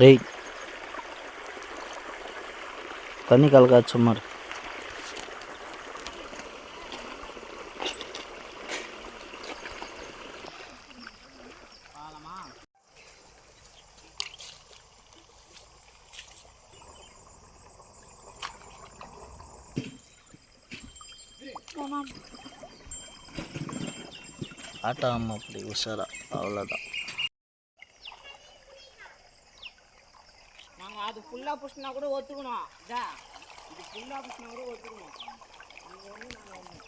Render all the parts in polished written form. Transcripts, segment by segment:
ஏய் தண்ணி கலக்கா சும்மா ஆட்டாம அப்படி உஷாரா அவ்வளோதான். நாங்கள் அது ஃபுல்லாக புஷ்னா கூட ஒத்துக்கணும். இது ஃபுல்லாக புஷ்னா கூட ஒத்துக்கணும். நீங்கள் ஒன்று நாங்கள் ஒன்று.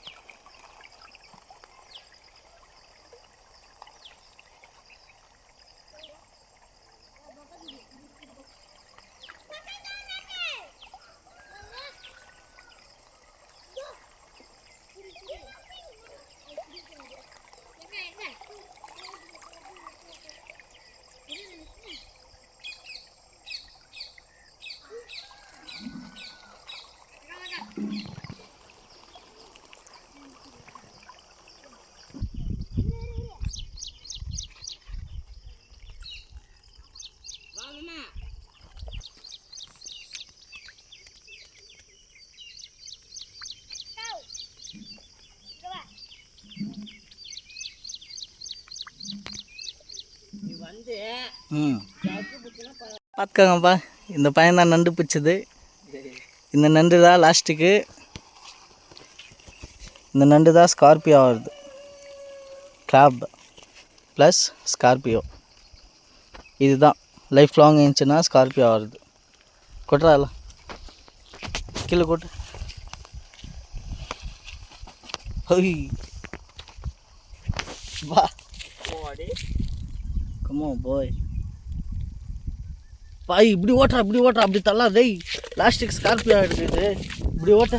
பார்த்துக்கோங்கப்பா, இந்த பையன் தான் நண்டு பிடிச்சது. இந்த நண்டு தான் லாஸ்ட்டுக்கு, இந்த நண்டு தான் ஸ்கார்பியோ ஆகுது. கிராப் ப்ளஸ் ஸ்கார்பியோ இதுதான் லைஃப் லாங் இருந்துச்சுன்னா ஸ்கார்பியோ ஆகுது. கொட்டுறா எல்லாம் கீழே கொட்டு. வா கமோ போய் பாய், இப்படி ஓட்டுறா அப்படி தள்ளா. டேய் லாஸ்டிக் ஸ்கார்பியோ எடுத்துக்கிட்டு இப்படி ஓட்ட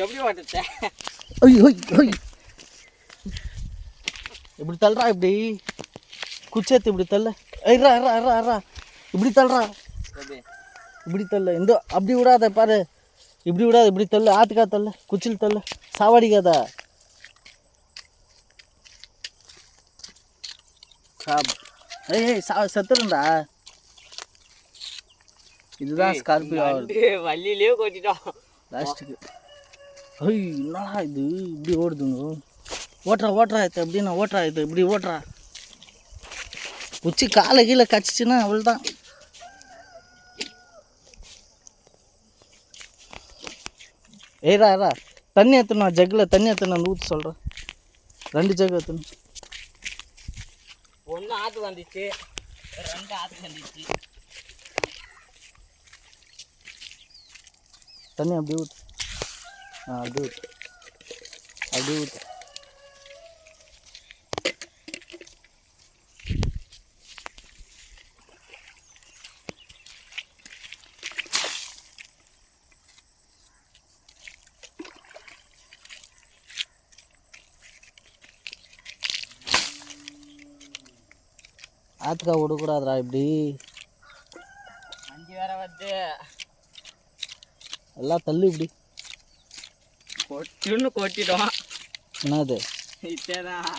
எப்படி ஓட்டுச்சேன்? இப்படி தள்ளுறா, இப்படி குச்சேத்து இப்படி தள்ள. ஐரா இப்படி தள்ளுறா, இப்படி தள்ள. இந்த அப்படி விடாத பாரு, இப்படி விடாத, இப்படி தள்ளு. ஆத்துக்கா தள்ள, குச்சில் தள்ள, சாவடிக்காதா. செத்துருண்டா. இதுதான் ஸ்கார்பியோ வள்ளியிலே கொட்டிட்டோம் லாஸ்ட்டுக்கு. என்னடா இது இப்படி ஓடுதுங்க. ஓட்டுறா இது எப்படின்னா ஓட்டுறா, இது இப்படி ஓட்டுறா. உச்சி காலை கீழே கச்சிச்சுன்னா அவ்வளோதான். ஏறா தண்ணி ஏற்றணும், ஜக்கில் தண்ணி ஏற்றணும், ஊற்று சொல்கிறேன். 2 ஜக் ஏற்றணும். 1 ஆற்று வந்துச்சு, 2 ஆற்று வந்துச்சு. தண்ணி அப்படி ஊற்று. அப்படி ஊற்று. ஆத்துக்கா விடக்கூடாதுடா இப்படி. வண்டி வேற வந்து எல்லாம் தள்ளு இப்படி. கொட்டிட்டோம். என்னது இதேதான்.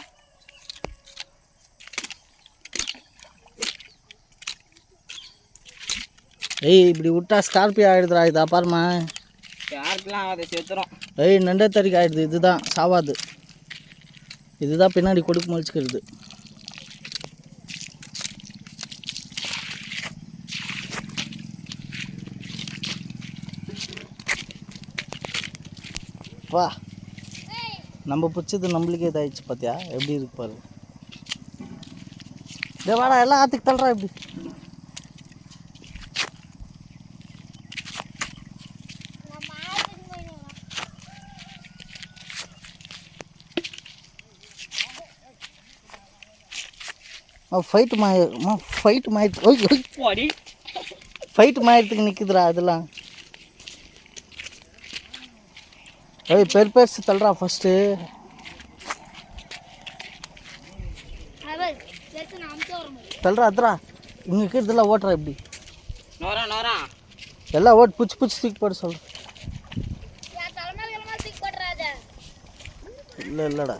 இப்படி விட்டா ஸ்கார்பியோ ஆகிடுதுடா. இது அப்பாருமா ஸ்கார்பியோலாம் ஆகாது, செத்துரும். நண்டை தறிக்கு ஆகிடுது. இதுதான் சாவாது. இதுதான் பின்னாடி கொடுக்கு முழிச்சுக்கிறது. வா, நம்ம பிடிச்சது நம்மளுக்கே இதாகிடுச்சு. பார்த்தியா எப்படி இருக்கு பாரு. டே வாடா, எல்லாம் ஆற்றுக்கு தள்ளுறா இப்படி. ஃபைட்டு மாயத்துக்கு நிற்குதுடா அதெல்லாம். பெருசு தள்ளுறா ஃபஸ்ட்டு. தள்ளுறா அதுரா. இங்கே இருக்கிறதெல்லாம் ஓட்டுறா இப்படி. எல்லாம் ஓட்டு புச்சு தூக்கி போட சொல்கிறேன். இல்லைடா